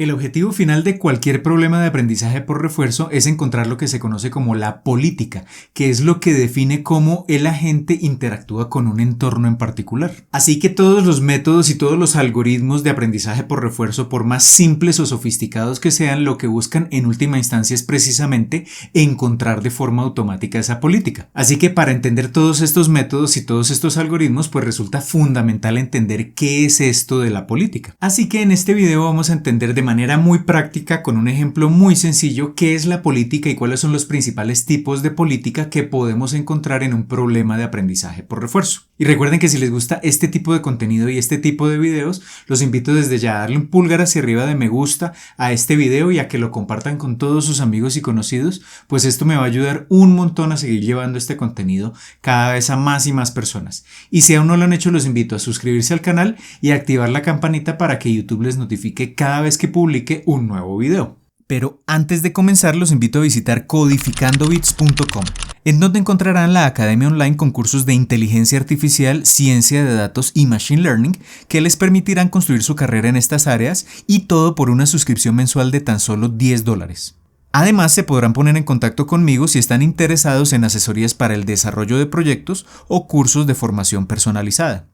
El objetivo final de cualquier problema de aprendizaje por refuerzo es encontrar lo que se conoce como la política, que es lo que define cómo el agente interactúa con un entorno en particular. Así que todos los métodos y todos los algoritmos de aprendizaje por refuerzo, por más simples o sofisticados que sean, lo que buscan en última instancia es precisamente encontrar de forma automática esa política. Así que para entender todos estos métodos y todos estos algoritmos, pues resulta fundamental entender qué es esto de la política. Así que en este video vamos a entender de manera muy práctica, con un ejemplo muy sencillo, qué es la política y cuáles son los principales tipos de política que podemos encontrar en un problema de aprendizaje por refuerzo. Y recuerden que si les gusta este tipo de contenido y este tipo de videos, los invito desde ya a darle un pulgar hacia arriba de me gusta a este video y a que lo compartan con todos sus amigos y conocidos, pues esto me va a ayudar un montón a seguir llevando este contenido cada vez a más y más personas. Y si aún no lo han hecho, los invito a suscribirse al canal y a activar la campanita para que YouTube les notifique cada vez que publique un nuevo video. Pero antes de comenzar, los invito a visitar codificandobits.com, en donde encontrarán la academia online con cursos de inteligencia artificial, ciencia de datos y machine learning que les permitirán construir su carrera en estas áreas, y todo por una suscripción mensual de tan solo $10. Además, se podrán poner en contacto conmigo si están interesados en asesorías para el desarrollo de proyectos o cursos de formación personalizada.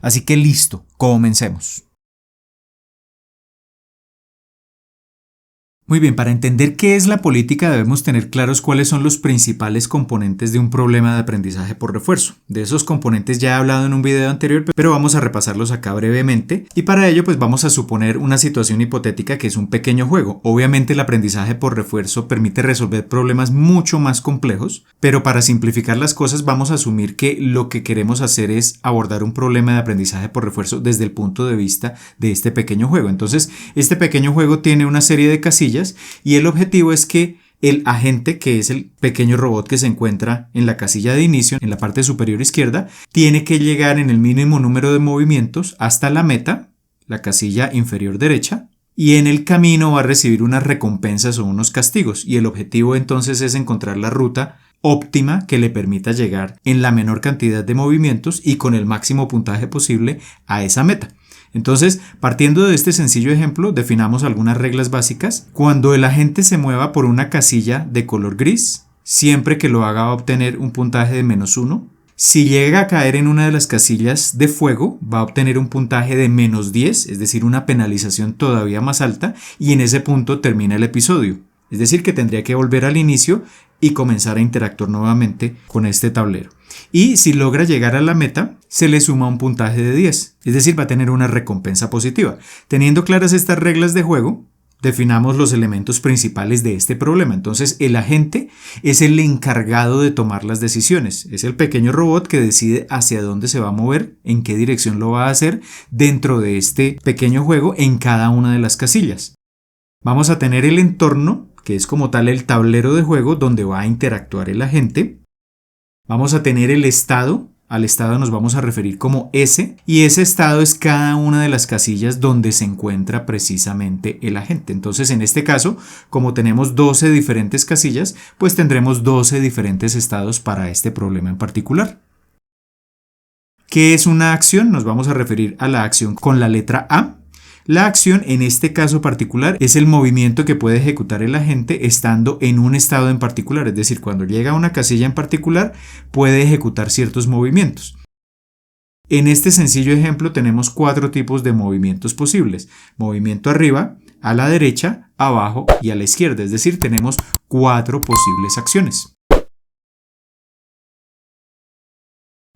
Así que listo, comencemos. Muy bien, para entender qué es la política debemos tener claros cuáles son los principales componentes de un problema de aprendizaje por refuerzo. De esos componentes ya he hablado en un video anterior, pero vamos a repasarlos acá brevemente, y para ello pues vamos a suponer una situación hipotética que es un pequeño juego. Obviamente el aprendizaje por refuerzo permite resolver problemas mucho más complejos, pero para simplificar las cosas vamos a asumir que lo que queremos hacer es abordar un problema de aprendizaje por refuerzo desde el punto de vista de este pequeño juego. Entonces, este pequeño juego tiene una serie de casillas y el objetivo es que el agente, que es el pequeño robot que se encuentra en la casilla de inicio, en la parte superior izquierda, tiene que llegar en el mínimo número de movimientos hasta la meta, la casilla inferior derecha, y en el camino va a recibir unas recompensas o unos castigos, y el objetivo entonces es encontrar la ruta óptima que le permita llegar en la menor cantidad de movimientos y con el máximo puntaje posible a esa meta. Entonces, partiendo de este sencillo ejemplo, definamos algunas reglas básicas. Cuando el agente se mueva por una casilla de color gris, siempre que lo haga va a obtener un puntaje de -1. Si llega a caer en una de las casillas de fuego, va a obtener un puntaje de -10, es decir, una penalización todavía más alta, y en ese punto termina el episodio. Es decir, que tendría que volver al inicio y comenzar a interactuar nuevamente con este tablero. Y si logra llegar a la meta, se le suma un puntaje de 10, es decir, va a tener una recompensa positiva. Teniendo claras estas reglas de juego, definamos los elementos principales de este problema. Entonces, el agente es el encargado de tomar las decisiones. Es el pequeño robot que decide hacia dónde se va a mover, en qué dirección lo va a hacer dentro de este pequeño juego en cada una de las casillas. Vamos a tener el entorno, que es como tal el tablero de juego donde va a interactuar el agente. Vamos a tener el estado. Al estado nos vamos a referir como S, y ese estado es cada una de las casillas donde se encuentra precisamente el agente. Entonces, en este caso, como tenemos 12 diferentes casillas, pues tendremos 12 diferentes estados para este problema en particular. ¿Qué es una acción? Nos vamos a referir a la acción con la letra A. La acción en este caso particular es el movimiento que puede ejecutar el agente estando en un estado en particular, es decir, cuando llega a una casilla en particular puede ejecutar ciertos movimientos. En este sencillo ejemplo tenemos 4 tipos de movimientos posibles: movimiento arriba, a la derecha, abajo y a la izquierda, es decir, tenemos 4 posibles acciones.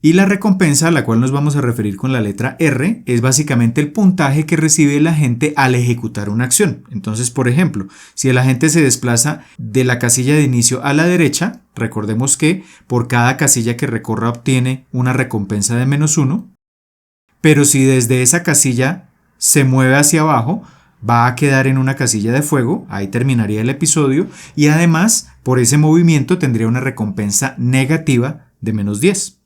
Y la recompensa, a la cual nos vamos a referir con la letra R, es básicamente el puntaje que recibe el agente al ejecutar una acción. Entonces, por ejemplo, si el agente se desplaza de la casilla de inicio a la derecha, recordemos que por cada casilla que recorra obtiene una recompensa de -1, pero si desde esa casilla se mueve hacia abajo, va a quedar en una casilla de fuego, ahí terminaría el episodio, y además, por ese movimiento tendría una recompensa negativa de -10.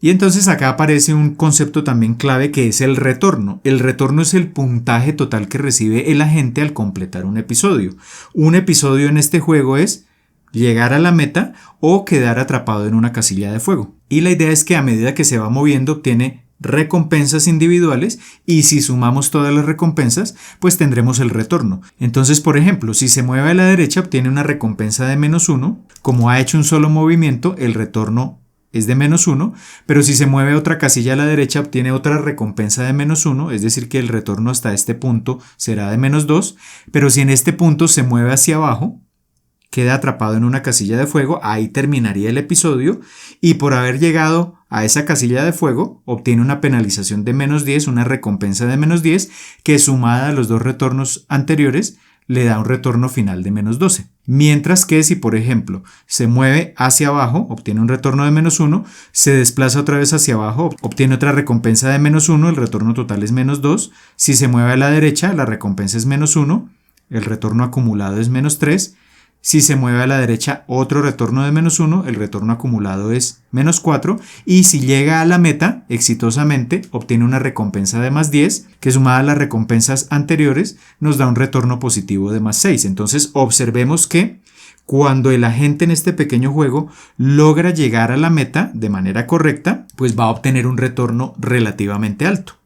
Y entonces acá aparece un concepto también clave que es el retorno. El retorno es el puntaje total que recibe el agente al completar un episodio. Un episodio en este juego es llegar a la meta o quedar atrapado en una casilla de fuego. Y la idea es que a medida que se va moviendo obtiene recompensas individuales y si sumamos todas las recompensas, pues tendremos el retorno. Entonces, por ejemplo, si se mueve a la derecha obtiene una recompensa de -1, como ha hecho un solo movimiento, el retorno es de -1, pero si se mueve otra casilla a la derecha obtiene otra recompensa de -1, es decir que el retorno hasta este punto será de -2, pero si en este punto se mueve hacia abajo, queda atrapado en una casilla de fuego, ahí terminaría el episodio y por haber llegado a esa casilla de fuego obtiene una penalización de -10, una recompensa de -10 que sumada a los dos retornos anteriores le da un retorno final de -12. Mientras que si por ejemplo se mueve hacia abajo, obtiene un retorno de -1, se desplaza otra vez hacia abajo, obtiene otra recompensa de -1, el retorno total es -2. Si se mueve a la derecha, la recompensa es -1, el retorno acumulado es -3. Si se mueve a la derecha, otro retorno de -1, el retorno acumulado es -4 y si llega a la meta exitosamente obtiene una recompensa de +10 que sumada a las recompensas anteriores nos da un retorno positivo de +6. Entonces observemos que cuando el agente en este pequeño juego logra llegar a la meta de manera correcta, pues va a obtener un retorno relativamente alto.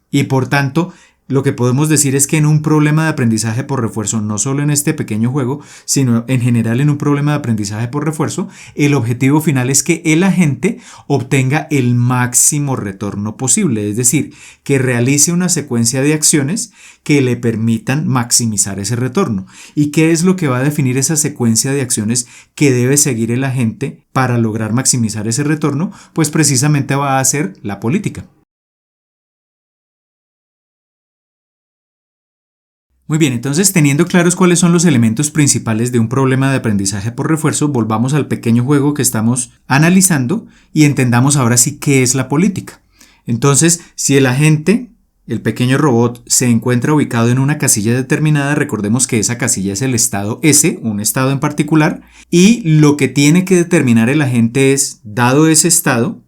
Y por tanto, lo que podemos decir es que en un problema de aprendizaje por refuerzo, no solo en este pequeño juego, sino en general en un problema de aprendizaje por refuerzo, el objetivo final es que el agente obtenga el máximo retorno posible, es decir, que realice una secuencia de acciones que le permitan maximizar ese retorno. ¿Y qué es lo que va a definir esa secuencia de acciones que debe seguir el agente para lograr maximizar ese retorno? Pues precisamente va a ser la política. Muy bien, entonces teniendo claros cuáles son los elementos principales de un problema de aprendizaje por refuerzo, volvamos al pequeño juego que estamos analizando y entendamos ahora sí qué es la política. Entonces, si el agente, el pequeño robot, se encuentra ubicado en una casilla determinada, recordemos que esa casilla es el estado S, un estado en particular, y lo que tiene que determinar el agente es, dado ese estado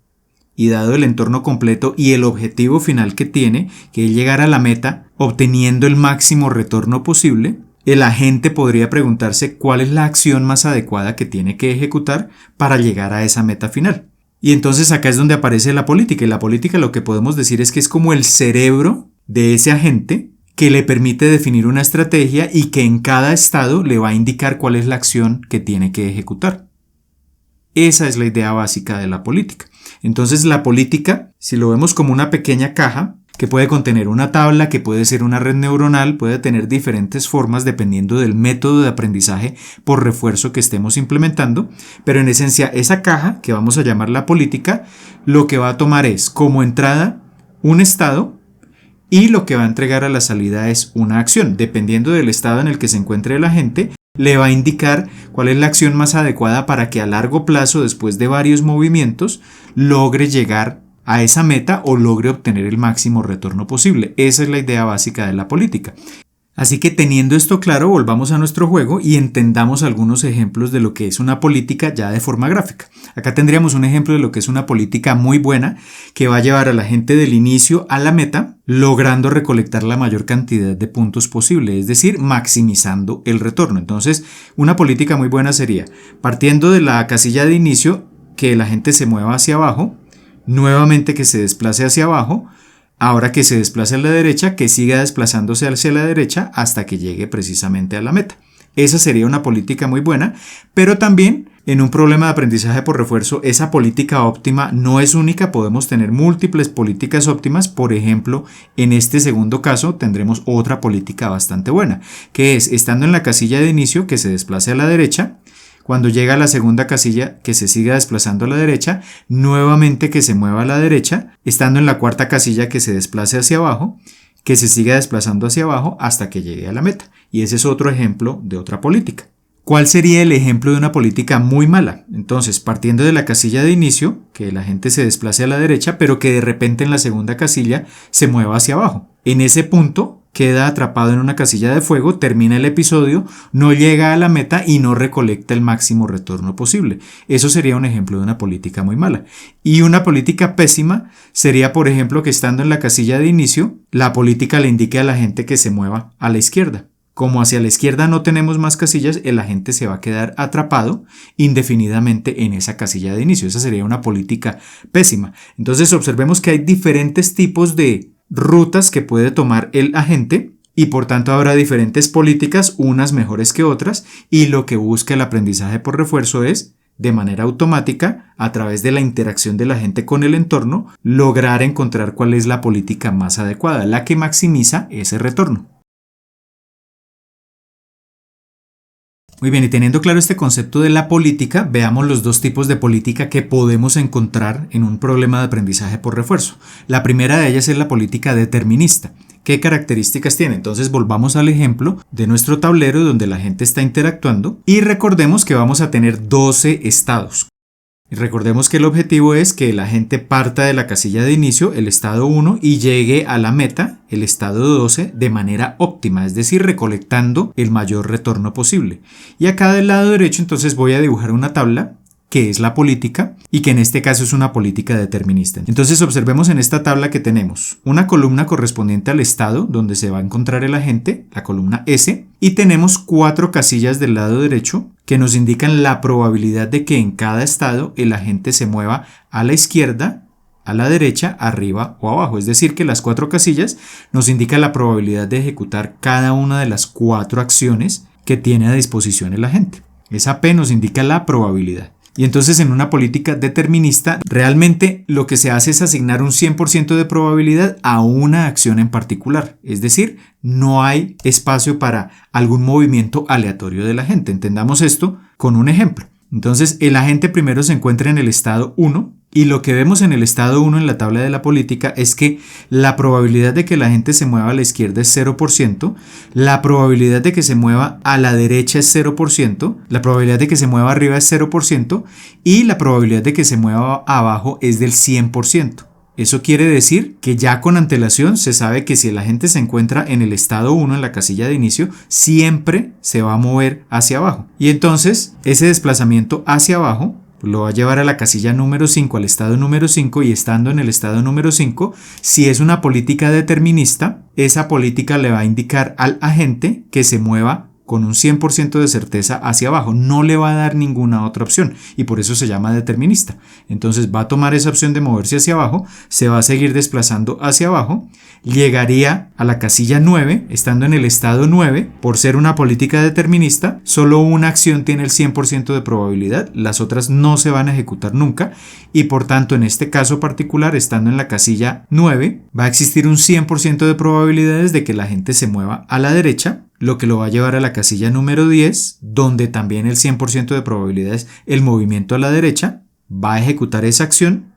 y dado el entorno completo y el objetivo final que tiene, que es llegar a la meta, obteniendo el máximo retorno posible, el agente podría preguntarse cuál es la acción más adecuada que tiene que ejecutar para llegar a esa meta final. Y entonces acá es donde aparece la política, y la política lo que podemos decir es que es como el cerebro de ese agente que le permite definir una estrategia y que en cada estado le va a indicar cuál es la acción que tiene que ejecutar. Esa es la idea básica de la política. Entonces la política, si lo vemos como una pequeña caja, que puede contener una tabla, que puede ser una red neuronal, puede tener diferentes formas dependiendo del método de aprendizaje por refuerzo que estemos implementando, pero en esencia esa caja, que vamos a llamar la política, lo que va a tomar es como entrada un estado y lo que va a entregar a la salida es una acción. Dependiendo del estado en el que se encuentre el agente, le va a indicar cuál es la acción más adecuada para que a largo plazo, después de varios movimientos, logre llegar a esa meta o logre obtener el máximo retorno posible. Esa es la idea básica de la política. Así que teniendo esto claro, volvamos a nuestro juego y entendamos algunos ejemplos de lo que es una política ya de forma gráfica. Acá tendríamos un ejemplo de lo que es una política muy buena que va a llevar a la gente del inicio a la meta, logrando recolectar la mayor cantidad de puntos posible, es decir, maximizando el retorno. Entonces, una política muy buena sería, partiendo de la casilla de inicio, que la gente se mueva hacia abajo, nuevamente que se desplace hacia abajo, ahora que se desplace a la derecha, que siga desplazándose hacia la derecha hasta que llegue precisamente a la meta. Esa sería una política muy buena, pero también en un problema de aprendizaje por refuerzo, esa política óptima no es única, podemos tener múltiples políticas óptimas. Por ejemplo, en este segundo caso tendremos otra política bastante buena, que es, estando en la casilla de inicio, que se desplace a la derecha. Cuando llega a la segunda casilla, que se siga desplazando a la derecha, nuevamente que se mueva a la derecha, estando en la cuarta casilla, que se desplace hacia abajo, que se siga desplazando hacia abajo hasta que llegue a la meta. Y ese es otro ejemplo de otra política. ¿Cuál sería el ejemplo de una política muy mala? Entonces, partiendo de la casilla de inicio, que la gente se desplace a la derecha, pero que de repente en la segunda casilla se mueva hacia abajo. En ese punto, queda atrapado en una casilla de fuego, termina el episodio, no llega a la meta y no recolecta el máximo retorno posible. Eso sería un ejemplo de una política muy mala. Y una política pésima sería, por ejemplo, que estando en la casilla de inicio, la política le indique a la gente que se mueva a la izquierda. como hacia la izquierda no tenemos más casillas, el agente se va a quedar atrapado indefinidamente en esa casilla de inicio. Esa sería una política pésima. Entonces observemos que hay diferentes tipos de rutas que puede tomar el agente y por tanto habrá diferentes políticas, unas mejores que otras, y lo que busca el aprendizaje por refuerzo es, de manera automática, a través de la interacción de la gente con el entorno, lograr encontrar cuál es la política más adecuada, la que maximiza ese retorno. Muy bien, y teniendo claro este concepto de la política, veamos los dos tipos de política que podemos encontrar en un problema de aprendizaje por refuerzo. La primera de ellas es la política determinista. ¿Qué características tiene? Entonces volvamos al ejemplo de nuestro tablero donde la gente está interactuando y recordemos que vamos a tener 12 estados. Y recordemos que el objetivo es que la gente parta de la casilla de inicio, el estado 1, y llegue a la meta, el estado 12, de manera óptima, es decir, recolectando el mayor retorno posible. Y acá del lado derecho entonces voy a dibujar una tabla que es la política y que en este caso es una política determinista. Entonces observemos en esta tabla que tenemos una columna correspondiente al estado donde se va a encontrar el agente, la columna S, y tenemos 4 casillas del lado derecho que nos indican la probabilidad de que en cada estado el agente se mueva a la izquierda, a la derecha, arriba o abajo. Es decir, que las 4 casillas nos indican la probabilidad de ejecutar cada una de las 4 acciones que tiene a disposición el agente. Esa P nos indica la probabilidad. Y entonces en una política determinista realmente lo que se hace es asignar un 100% de probabilidad a una acción en particular. Es decir, no hay espacio para algún movimiento aleatorio de la gente. Entendamos esto con un ejemplo. Entonces el agente primero se encuentra en el estado 1 y lo que vemos en el estado 1 en la tabla de la política es que la probabilidad de que la gente se mueva a la izquierda es 0%, la probabilidad de que se mueva a la derecha es 0%, la probabilidad de que se mueva arriba es 0% y la probabilidad de que se mueva abajo es del 100%. Eso quiere decir que ya con antelación se sabe que si el agente se encuentra en el estado 1, en la casilla de inicio, siempre se va a mover hacia abajo. Y entonces ese desplazamiento hacia abajo lo va a llevar a la casilla número 5, al estado número 5, y estando en el estado número 5, si es una política determinista, esa política le va a indicar al agente que se mueva con un 100% de certeza hacia abajo, no le va a dar ninguna otra opción y por eso se llama determinista. Entonces va a tomar esa opción de moverse hacia abajo, se va a seguir desplazando hacia abajo, llegaría a la casilla 9, estando en el estado 9, por ser una política determinista, solo una acción tiene el 100% de probabilidad, las otras no se van a ejecutar nunca y por tanto en este caso particular, estando en la casilla 9, va a existir un 100% de probabilidades de que la gente se mueva a la derecha, lo que lo va a llevar a la casilla número 10, donde también el 100% de probabilidades el movimiento a la derecha, va a ejecutar esa acción,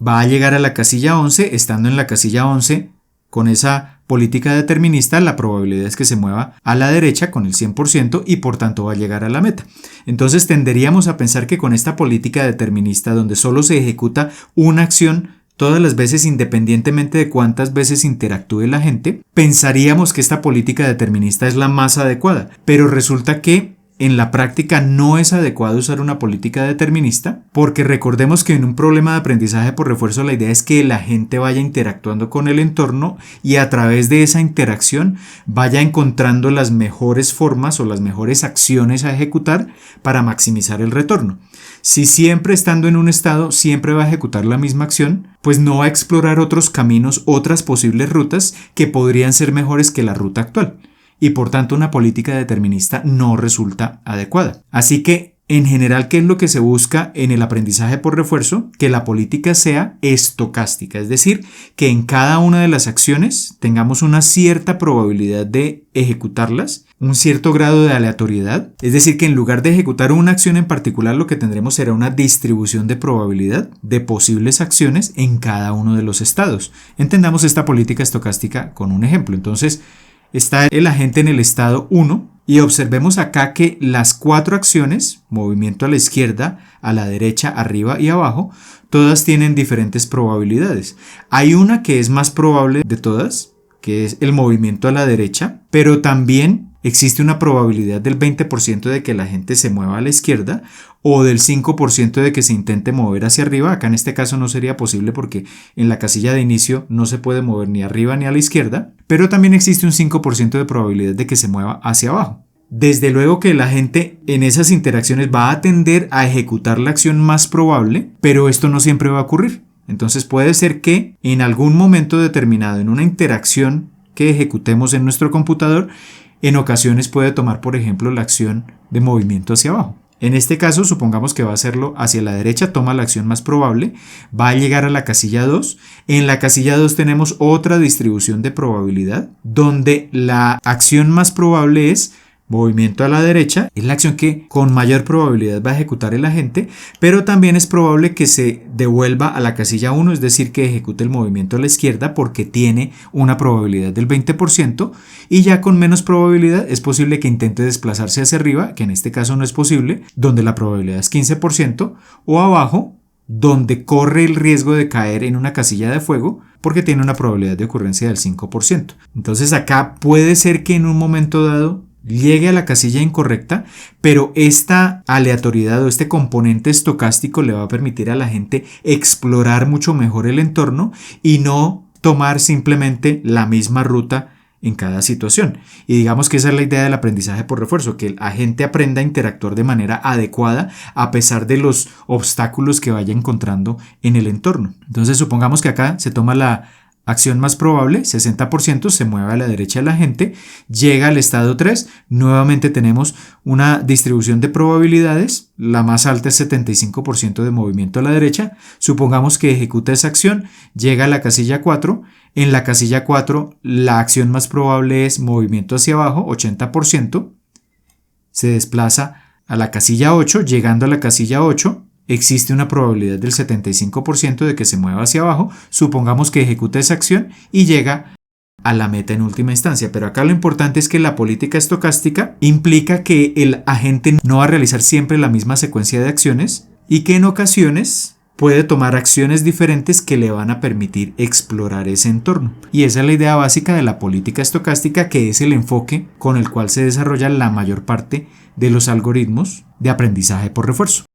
va a llegar a la casilla 11, estando en la casilla 11 con esa política determinista, la probabilidad es que se mueva a la derecha con el 100% y por tanto va a llegar a la meta. Entonces tenderíamos a pensar que con esta política determinista donde solo se ejecuta una acción todas las veces independientemente de cuántas veces interactúe la gente, pensaríamos que esta política determinista es la más adecuada, pero resulta que en la práctica no es adecuado usar una política determinista porque recordemos que en un problema de aprendizaje por refuerzo la idea es que la gente vaya interactuando con el entorno y a través de esa interacción vaya encontrando las mejores formas o las mejores acciones a ejecutar para maximizar el retorno. Si siempre estando en un estado siempre va a ejecutar la misma acción, pues no va a explorar otros caminos, otras posibles rutas que podrían ser mejores que la ruta actual. Y por tanto una política determinista no resulta adecuada. Así que, en general, ¿qué es lo que se busca en el aprendizaje por refuerzo? Que la política sea estocástica, es decir, que en cada una de las acciones tengamos una cierta probabilidad de ejecutarlas, un cierto grado de aleatoriedad, es decir, que en lugar de ejecutar una acción en particular, lo que tendremos será una distribución de probabilidad de posibles acciones en cada uno de los estados. Entendamos esta política estocástica con un ejemplo. Entonces, está el agente en el estado 1 y observemos acá que las 4 acciones, movimiento a la izquierda, a la derecha, arriba y abajo, todas tienen diferentes probabilidades. Hay una que es más probable de todas, que es el movimiento a la derecha, pero también existe una probabilidad del 20% de que la gente se mueva a la izquierda o del 5% de que se intente mover hacia arriba. Acá en este caso no sería posible porque en la casilla de inicio no se puede mover ni arriba ni a la izquierda, pero también existe un 5% de probabilidad de que se mueva hacia abajo. Desde luego que la gente en esas interacciones va a tender a ejecutar la acción más probable, pero esto no siempre va a ocurrir. Entonces puede ser que en algún momento determinado, en una interacción que ejecutemos en nuestro computador, en ocasiones puede tomar, por ejemplo, la acción de movimiento hacia abajo. En este caso, supongamos que va a hacerlo hacia la derecha, toma la acción más probable, va a llegar a la casilla 2. En la casilla 2 tenemos otra distribución de probabilidad, donde la acción más probable es movimiento a la derecha, es la acción que con mayor probabilidad va a ejecutar el agente, pero también es probable que se devuelva a la casilla 1, es decir, que ejecute el movimiento a la izquierda porque tiene una probabilidad del 20%, y ya con menos probabilidad es posible que intente desplazarse hacia arriba, que en este caso no es posible, donde la probabilidad es 15%, o abajo, donde corre el riesgo de caer en una casilla de fuego porque tiene una probabilidad de ocurrencia del 5%. Entonces acá puede ser que en un momento dado llegue a la casilla incorrecta, pero esta aleatoriedad o este componente estocástico le va a permitir a la gente explorar mucho mejor el entorno y no tomar simplemente la misma ruta en cada situación. Y digamos que esa es la idea del aprendizaje por refuerzo, que el agente aprenda a interactuar de manera adecuada a pesar de los obstáculos que vaya encontrando en el entorno. Entonces supongamos que acá se toma la acción más probable, 60%, se mueve a la derecha el agente, llega al estado 3, nuevamente tenemos una distribución de probabilidades, la más alta es 75% de movimiento a la derecha, supongamos que ejecuta esa acción, llega a la casilla 4, en la casilla 4 la acción más probable es movimiento hacia abajo, 80%, se desplaza a la casilla 8, llegando a la casilla 8, existe una probabilidad del 75% de que se mueva hacia abajo, supongamos que ejecuta esa acción y llega a la meta en última instancia. Pero acá lo importante es que la política estocástica implica que el agente no va a realizar siempre la misma secuencia de acciones y que en ocasiones puede tomar acciones diferentes que le van a permitir explorar ese entorno. Y esa es la idea básica de la política estocástica, que es el enfoque con el cual se desarrolla la mayor parte de los algoritmos de aprendizaje por refuerzo.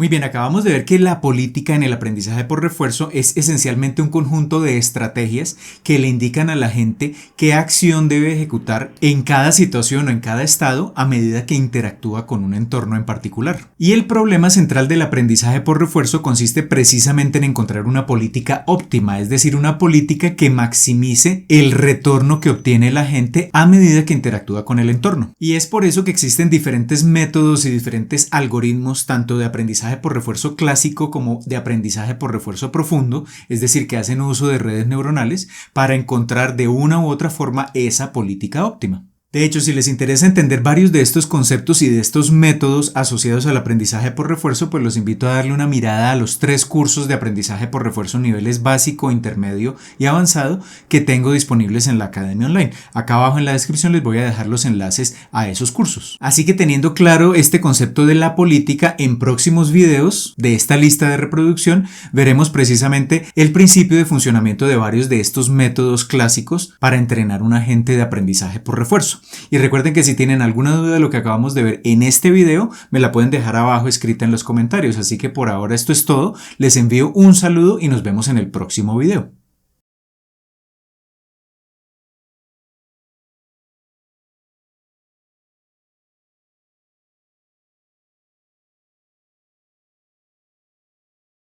Muy bien, acabamos de ver que la política en el aprendizaje por refuerzo es esencialmente un conjunto de estrategias que le indican a la gente qué acción debe ejecutar en cada situación o en cada estado a medida que interactúa con un entorno en particular. Y el problema central del aprendizaje por refuerzo consiste precisamente en encontrar una política óptima, es decir, una política que maximice el retorno que obtiene la gente a medida que interactúa con el entorno. Y es por eso que existen diferentes métodos y diferentes algoritmos, tanto de aprendizaje por refuerzo clásico como de aprendizaje por refuerzo profundo, es decir, que hacen uso de redes neuronales para encontrar de una u otra forma esa política óptima. De hecho, si les interesa entender varios de estos conceptos y de estos métodos asociados al aprendizaje por refuerzo, pues los invito a darle una mirada a los 3 cursos de aprendizaje por refuerzo niveles básico, intermedio y avanzado que tengo disponibles en la Academia Online. Acá abajo en la descripción les voy a dejar los enlaces a esos cursos. Así que teniendo claro este concepto de la política, en próximos videos de esta lista de reproducción veremos precisamente el principio de funcionamiento de varios de estos métodos clásicos para entrenar un agente de aprendizaje por refuerzo. Y recuerden que si tienen alguna duda de lo que acabamos de ver en este video, me la pueden dejar abajo escrita en los comentarios. Así que por ahora esto es todo. Les envío un saludo y nos vemos en el próximo video.